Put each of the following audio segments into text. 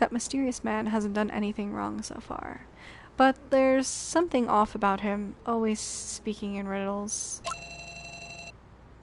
That mysterious man hasn't done anything wrong so far. But there's something off about him, always speaking in riddles.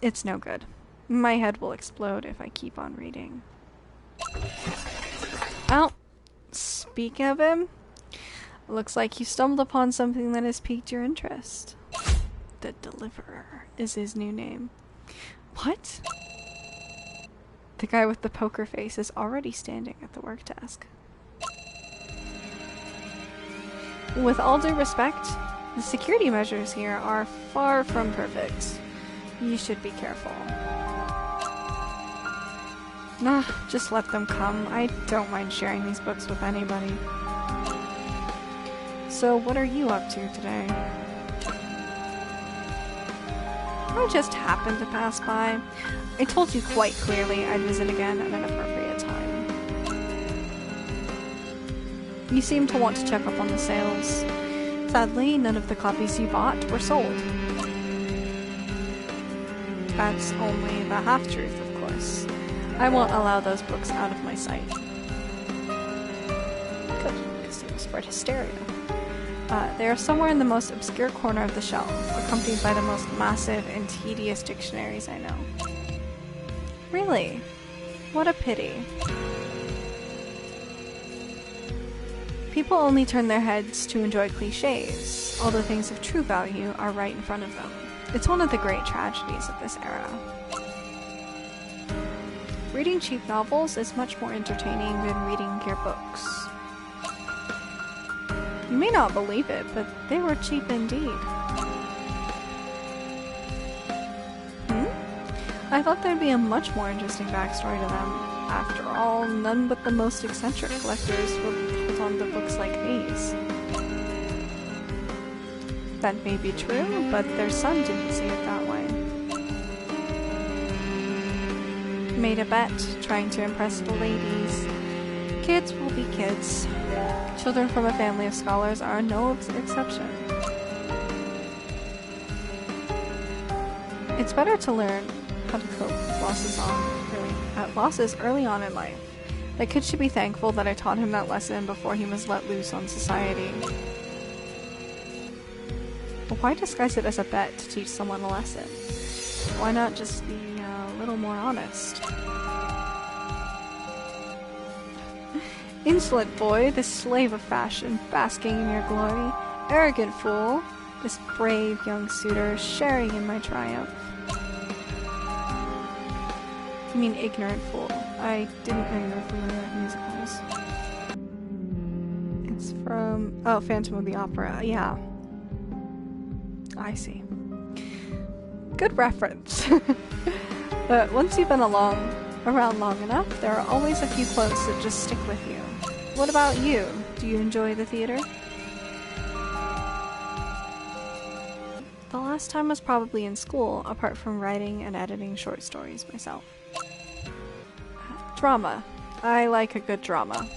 It's no good. My head will explode if I keep on reading. Oh, speaking of him, looks like you stumbled upon something that has piqued your interest. The Deliverer is his new name. What? The guy with the poker face is already standing at the work desk. With all due respect, the security measures here are far from perfect. You should be careful. Nah, just let them come. I don't mind sharing these books with anybody. So what are you up to today? I just happened to pass by. I told you quite clearly I'd visit again at an appropriate time. You seem to want to check up on the sales. Sadly, none of the copies you bought were sold. That's only the half-truth, of course. I won't allow those books out of my sight. Good, because they will spread hysteria. They are somewhere in the most obscure corner of the shelf, accompanied by the most massive and tedious dictionaries I know. Really? What a pity. People only turn their heads to enjoy cliches, although things of true value are right in front of them. It's one of the great tragedies of this era. Reading cheap novels is much more entertaining than reading your books. You may not believe it, but they were cheap indeed. I thought there'd be a much more interesting backstory to them. After all, none but the most eccentric collectors would hold on to books like these. That may be true, but their son didn't see it that way. Made a bet, trying to impress the ladies. Kids will be kids. Children from a family of scholars are no exception. It's better to learn how to cope with losses early on in life. That kid should be thankful that I taught him that lesson before he was let loose on society. But why disguise it as a bet to teach someone a lesson? Why not just be a little more honest? Insolent boy, this slave of fashion, basking in your glory. Arrogant fool, this brave young suitor, sharing in my triumph. You mean ignorant fool. I didn't know you were familiar with musicals. It's from... oh, Phantom of the Opera. Yeah. I see. Good reference. But once you've been around long enough, there are always a few quotes that just stick with you. What about you? Do you enjoy the theater? The last time was probably in school, apart from writing and editing short stories myself. Drama. I like a good drama.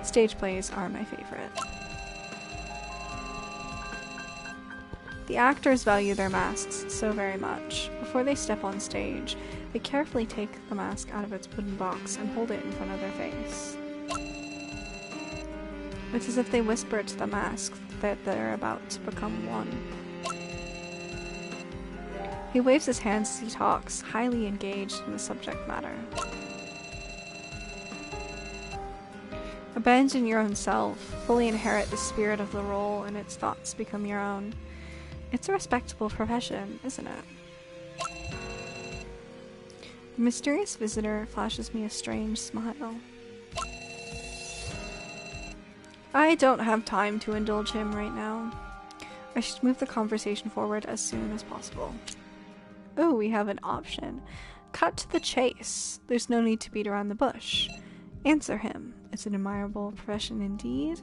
Stage plays are my favorite. The actors value their masks so very much. Before they step on stage, they carefully take the mask out of its wooden box and hold it in front of their face. It's as if they whisper to the mask that they're about to become one. He waves his hands as he talks, highly engaged in the subject matter. Abandon your own self, fully inherit the spirit of the role, and its thoughts become your own. It's a respectable profession, isn't it? The mysterious visitor flashes me a strange smile. I don't have time to indulge him right now. I should move the conversation forward as soon as possible. Oh, we have an option. Cut to the chase. There's no need to beat around the bush. Answer him. It's an admirable profession indeed.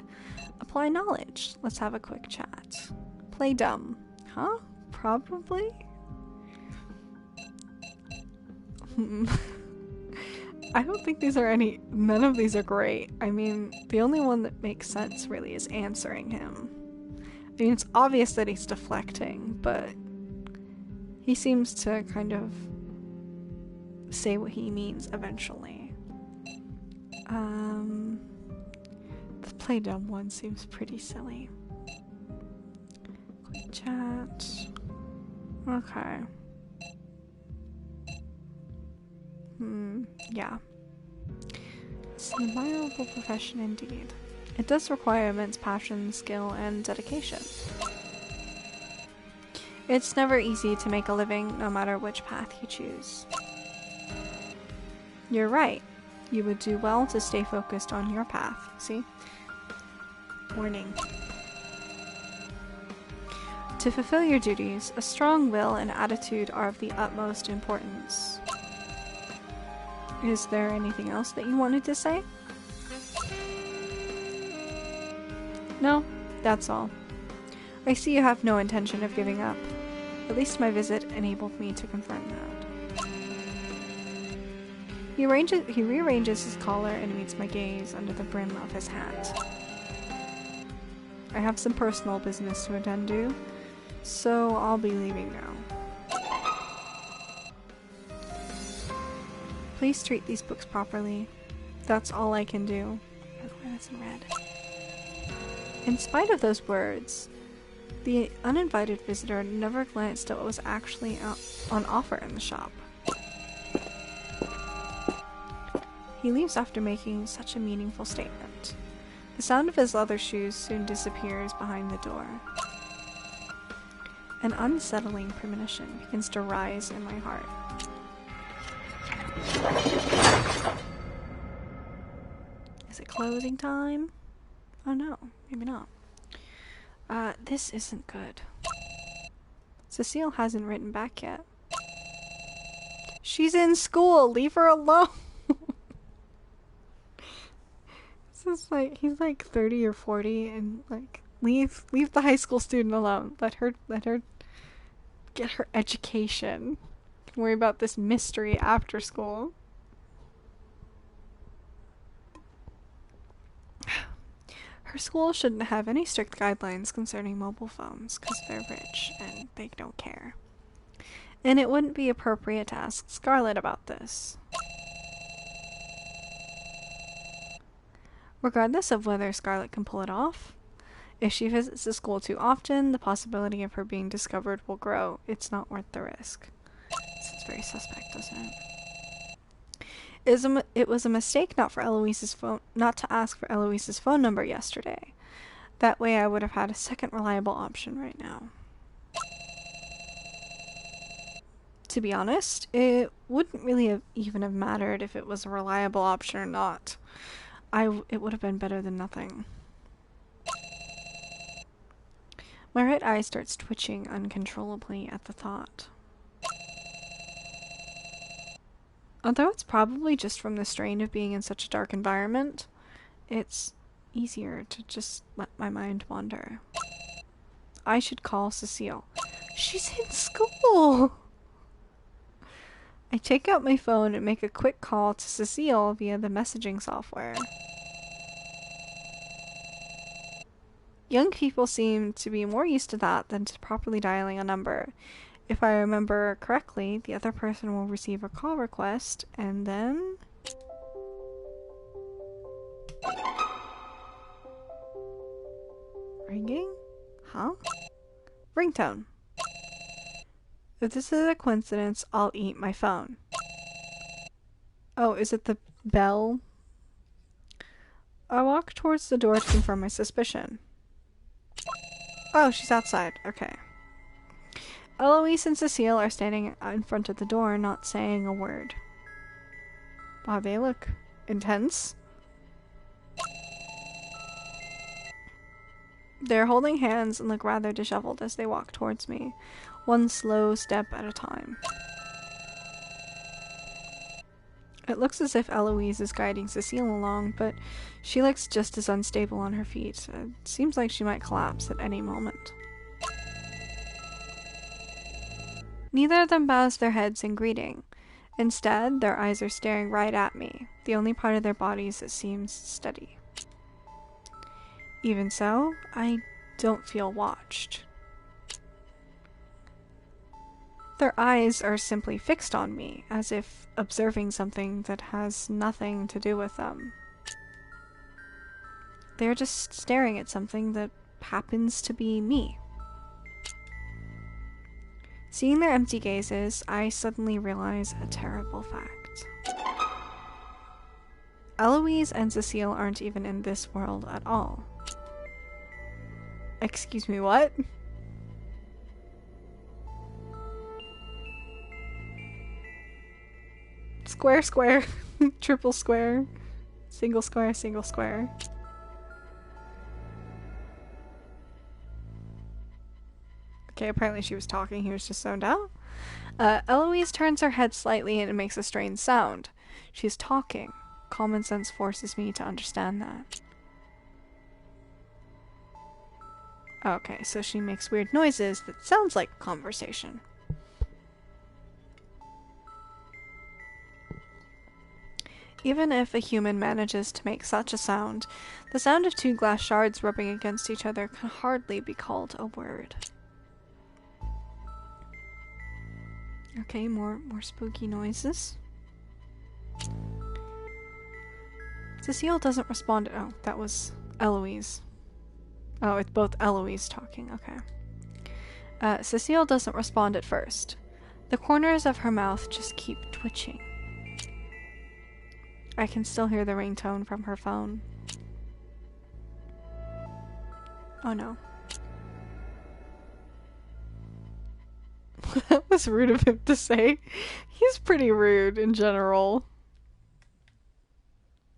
Apply knowledge. Let's have a quick chat. Play dumb. Huh? Probably? I don't think none of these are great. I mean, the only one that makes sense really is answering him. I mean, it's obvious that he's deflecting, but he seems to kind of say what he means eventually. The play dumb one seems pretty silly. Quick chat. Okay. Yeah. It's an admirable profession indeed. It does require immense passion, skill, and dedication. It's never easy to make a living, no matter which path you choose. You're right. You would do well to stay focused on your path. See? Warning. To fulfill your duties, a strong will and attitude are of the utmost importance. Is there anything else that you wanted to say? No, that's all. I see you have no intention of giving up. At least my visit enabled me to confirm that. He rearranges his collar and meets my gaze under the brim of his hat. I have some personal business to attend to, so I'll be leaving now. Please treat these books properly. That's all I can do. Why that's in red. In spite of those words, the uninvited visitor never glanced at what was actually on offer in the shop. He leaves after making such a meaningful statement. The sound of his leather shoes soon disappears behind the door. An unsettling premonition begins to rise in my heart. Is it closing time? Oh no, maybe not. This isn't good. Cecile hasn't written back yet. She's in school! Leave her alone! This is like, he's like 30 or 40 and like, leave the high school student alone. Let her get her education. Don't worry about this mystery after school. Her school shouldn't have any strict guidelines concerning mobile phones because they're rich and they don't care. And it wouldn't be appropriate to ask Scarlett about this. Regardless of whether Scarlett can pull it off, if she visits the school too often, the possibility of her being discovered will grow. It's not worth the risk. It's very suspect, doesn't it? It was a mistake not to ask for Eloise's phone number yesterday. That way I would have had a second reliable option right now. To be honest, it wouldn't really even have mattered if it was a reliable option or not. It would have been better than nothing. My right eye starts twitching uncontrollably at the thought. Although it's probably just from the strain of being in such a dark environment, it's easier to just let my mind wander. I should call Cecile. She's in school! I take out my phone and make a quick call to Cecile via the messaging software. Young people seem to be more used to that than to properly dialing a number. If I remember correctly, the other person will receive a call request, and then... Ringing? Huh? Ringtone. If this is a coincidence, I'll eat my phone. Oh, is it the bell? I walk towards the door to confirm my suspicion. Oh, she's outside. Okay. Eloise and Cecile are standing in front of the door, not saying a word. Wow, they look intense. They're holding hands and look rather disheveled as they walk towards me, one slow step at a time. It looks as if Eloise is guiding Cecile along, but she looks just as unstable on her feet. It seems like she might collapse at any moment. Neither of them bows their heads in greeting. Instead, their eyes are staring right at me, the only part of their bodies that seems steady. Even so, I don't feel watched. Their eyes are simply fixed on me, as if observing something that has nothing to do with them. They're just staring at something that happens to be me. Seeing their empty gazes, I suddenly realize a terrible fact. Eloise and Cecile aren't even in this world at all. Excuse me, what? Square, square, triple square, single square, single square. Okay, apparently she was talking, he was just zoned out. Eloise turns her head slightly and it makes a strange sound. She's talking. Common sense forces me to understand that. Okay, so she makes weird noises that sounds like conversation. Even if a human manages to make such a sound, the sound of two glass shards rubbing against each other can hardly be called a word. Okay, more spooky noises. Cecile doesn't respond. Oh, that was Eloise. Oh, it's both Eloise talking. Okay. Cecile doesn't respond at first. The corners of her mouth just keep twitching. I can still hear the ringtone from her phone. Oh no. That was rude of him to say. He's pretty rude in general.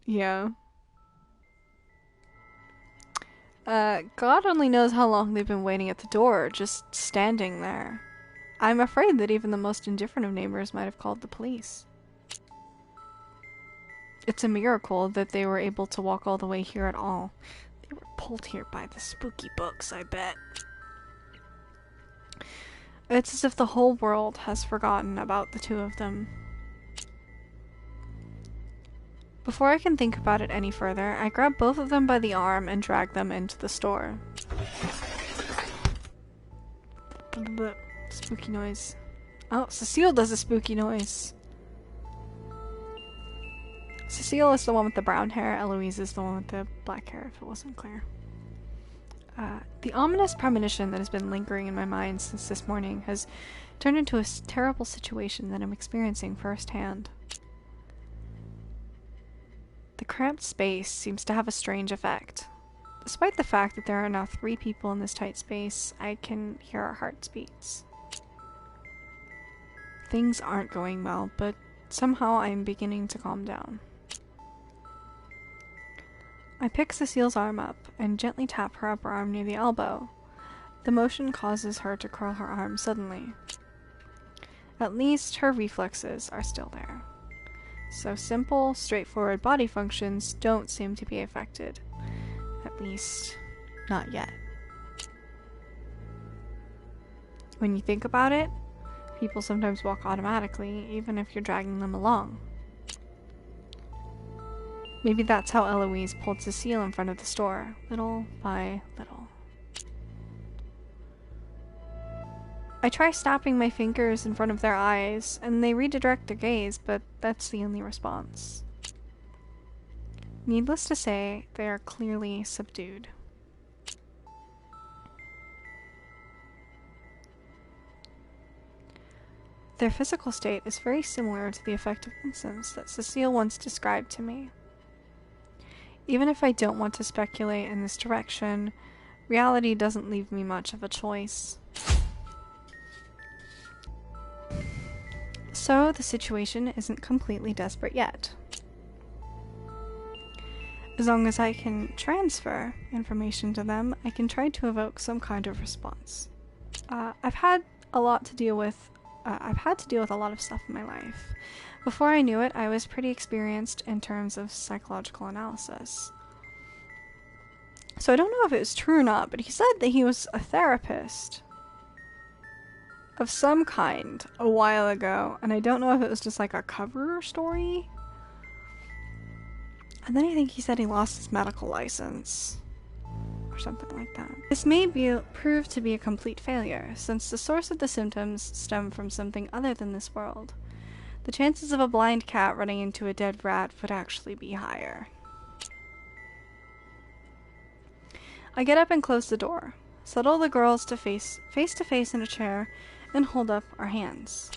Yeah. God only knows how long they've been waiting at the door, just standing there. I'm afraid that even the most indifferent of neighbors might have called the police. It's a miracle that they were able to walk all the way here at all. They were pulled here by the spooky books, I bet. It's as if the whole world has forgotten about the two of them. Before I can think about it any further, I grab both of them by the arm and drag them into the store. Spooky noise. Oh, Cecile does a spooky noise. Cecile is the one with the brown hair, Eloise is the one with the black hair, if it wasn't clear. The ominous premonition that has been lingering in my mind since this morning has turned into a terrible situation that I'm experiencing firsthand. The cramped space seems to have a strange effect. Despite the fact that there are now 3 people in this tight space, I can hear our hearts beats. Things aren't going well, but somehow I'm beginning to calm down. I pick Cecile's arm up and gently tap her upper arm near the elbow. The motion causes her to curl her arm suddenly. At least her reflexes are still there. So simple, straightforward body functions don't seem to be affected. At least, not yet. When you think about it, people sometimes walk automatically, even if you're dragging them along. Maybe that's how Eloise pulled Cecile in front of the store, little by little. I try snapping my fingers in front of their eyes, and they redirect their gaze, but that's the only response. Needless to say, they are clearly subdued. Their physical state is very similar to the effect of incense that Cecile once described to me. Even if I don't want to speculate in this direction, reality doesn't leave me much of a choice. So the situation isn't completely desperate yet. As long as I can transfer information to them, I can try to evoke some kind of response. I've had to deal with a lot of stuff in my life. Before I knew it, I was pretty experienced in terms of psychological analysis. So I don't know if it was true or not, but he said that he was a therapist of some kind a while ago, and I don't know if it was just like a cover story. And then I think he said he lost his medical license or something like that. This may prove to be a complete failure, since the source of the symptoms stem from something other than this world. The chances of a blind cat running into a dead rat would actually be higher. I get up and close the door, settle the girls to face to face in a chair, and hold up our hands.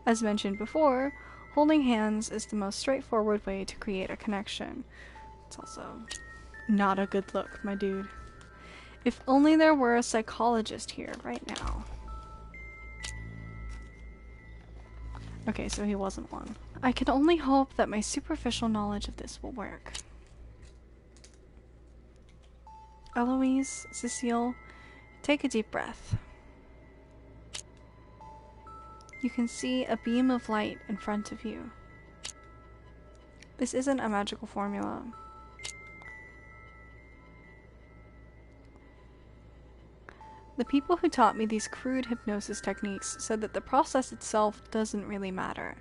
As mentioned before, holding hands is the most straightforward way to create a connection. It's also not a good look, my dude. If only there were a psychologist here right now. Okay, so he wasn't one. I can only hope that my superficial knowledge of this will work. Eloise, Cecile, take a deep breath. You can see a beam of light in front of you. This isn't a magical formula. The people who taught me these crude hypnosis techniques said that the process itself doesn't really matter.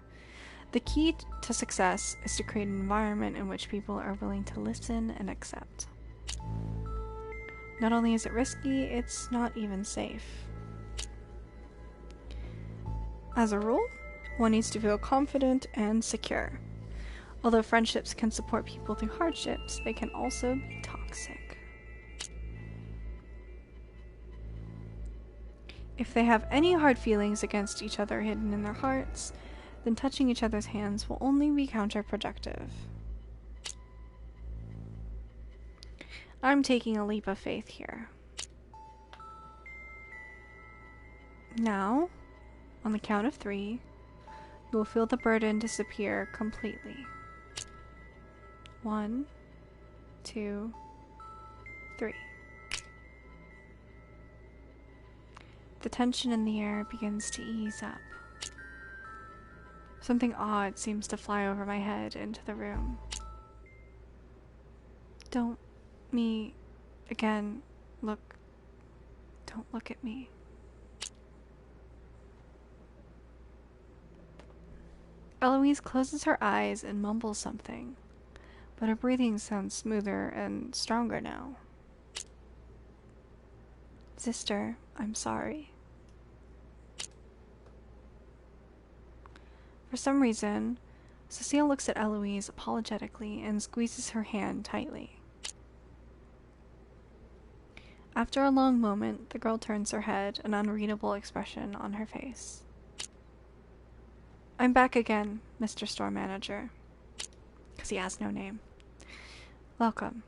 The key to success is to create an environment in which people are willing to listen and accept. Not only is it risky, it's not even safe. As a rule, one needs to feel confident and secure. Although friendships can support people through hardships, they can also be toxic. If they have any hard feelings against each other hidden in their hearts, then touching each other's hands will only be counterproductive. I'm taking a leap of faith here. Now, on the count of 3, you will feel the burden disappear completely. 1, 2, 3. The tension in the air begins to ease up. Something odd seems to fly over my head into the room. Don't me again. Don't look at me. Eloise closes her eyes and mumbles something, but her breathing sounds smoother and stronger now. Sister, I'm sorry. For some reason, Cecile looks at Eloise apologetically and squeezes her hand tightly. After a long moment, the girl turns her head, an unreadable expression on her face. I'm back again, Mr. Store Manager. Because he has no name. Welcome.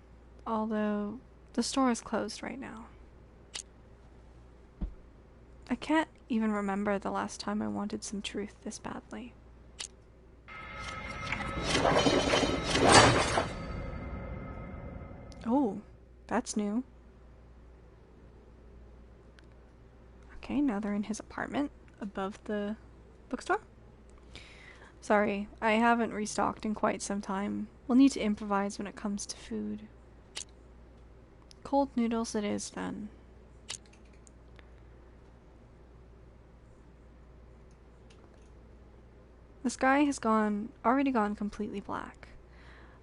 Although, the store is closed right now. I can't even remember the last time I wanted some truth this badly. Oh, that's new. Okay, now they're in his apartment above the bookstore. Sorry, I haven't restocked in quite some time. We'll need to improvise when it comes to food. Cold noodles it is, then. The sky has already gone completely black.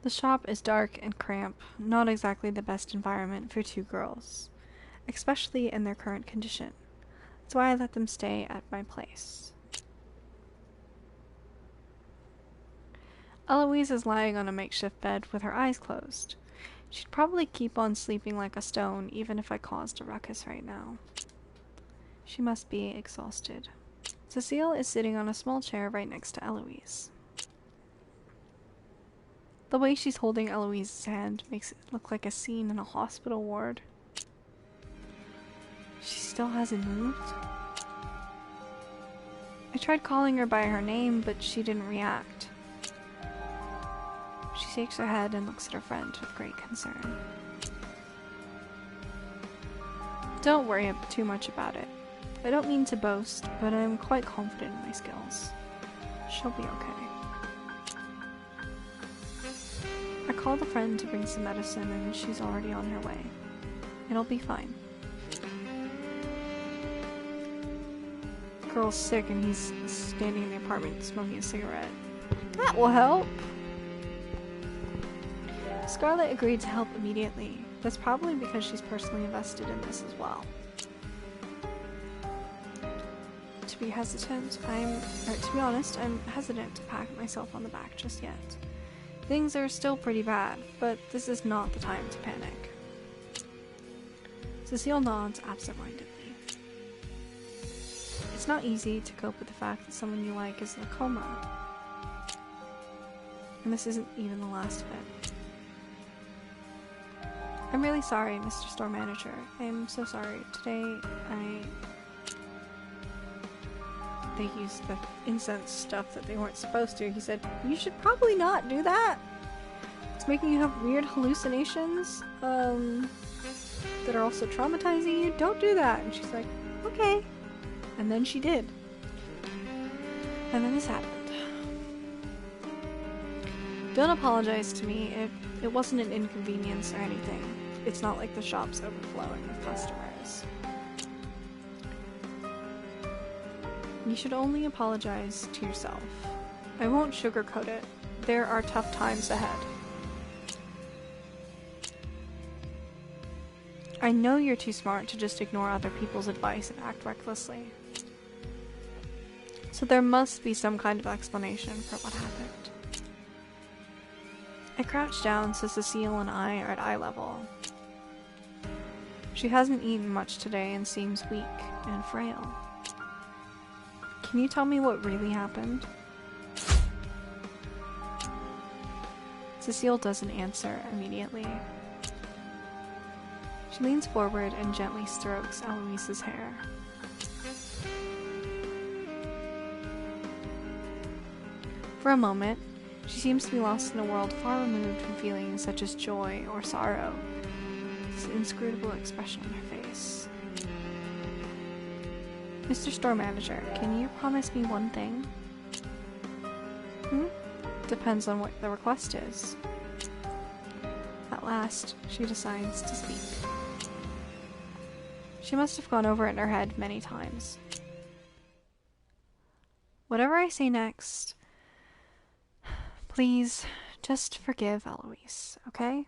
The shop is dark and cramped, not exactly the best environment for 2 girls, especially in their current condition. That's why I let them stay at my place. Eloise is lying on a makeshift bed with her eyes closed. She'd probably keep on sleeping like a stone even if I caused a ruckus right now. She must be exhausted. Cecile is sitting on a small chair right next to Eloise. The way she's holding Eloise's hand makes it look like a scene in a hospital ward. She still hasn't moved? I tried calling her by her name, but she didn't react. She shakes her head and looks at her friend with great concern. Don't worry too much about it. I don't mean to boast, but I'm quite confident in my skills. She'll be okay. I called a friend to bring some medicine and she's already on her way. It'll be fine. Girl's sick and he's standing in the apartment smoking a cigarette. That will help! Scarlett agreed to help immediately. That's probably because she's personally invested in this as well. To be honest, I'm hesitant to pat myself on the back just yet. Things are still pretty bad, but this is not the time to panic. Cecile nods absentmindedly. It's not easy to cope with the fact that someone you like is in a coma. And this isn't even the last of it. I'm really sorry, Mr. Store Manager. I'm so sorry. Today, they used the incense stuff that they weren't supposed to. He said, you should probably not do that. It's making you have weird hallucinations, that are also traumatizing you. Don't do that. And she's like, okay. And then she did. And then this happened. Don't apologize to me. It wasn't an inconvenience or anything. It's not like the shop's overflowing with customers. You should only apologize to yourself. I won't sugarcoat it. There are tough times ahead. I know you're too smart to just ignore other people's advice and act recklessly. So there must be some kind of explanation for what happened. I crouch down so Cecile and I are at eye level. She hasn't eaten much today and seems weak and frail. Can you tell me what really happened? Cecile doesn't answer immediately. She leans forward and gently strokes Eloise's hair. For a moment, she seems to be lost in a world far removed from feelings such as joy or sorrow. This inscrutable expression on her face. Mr. Store Manager, can you promise me one thing? Depends on what the request is. At last, she decides to speak. She must have gone over it in her head many times. Whatever I say next, please just forgive Eloise, okay?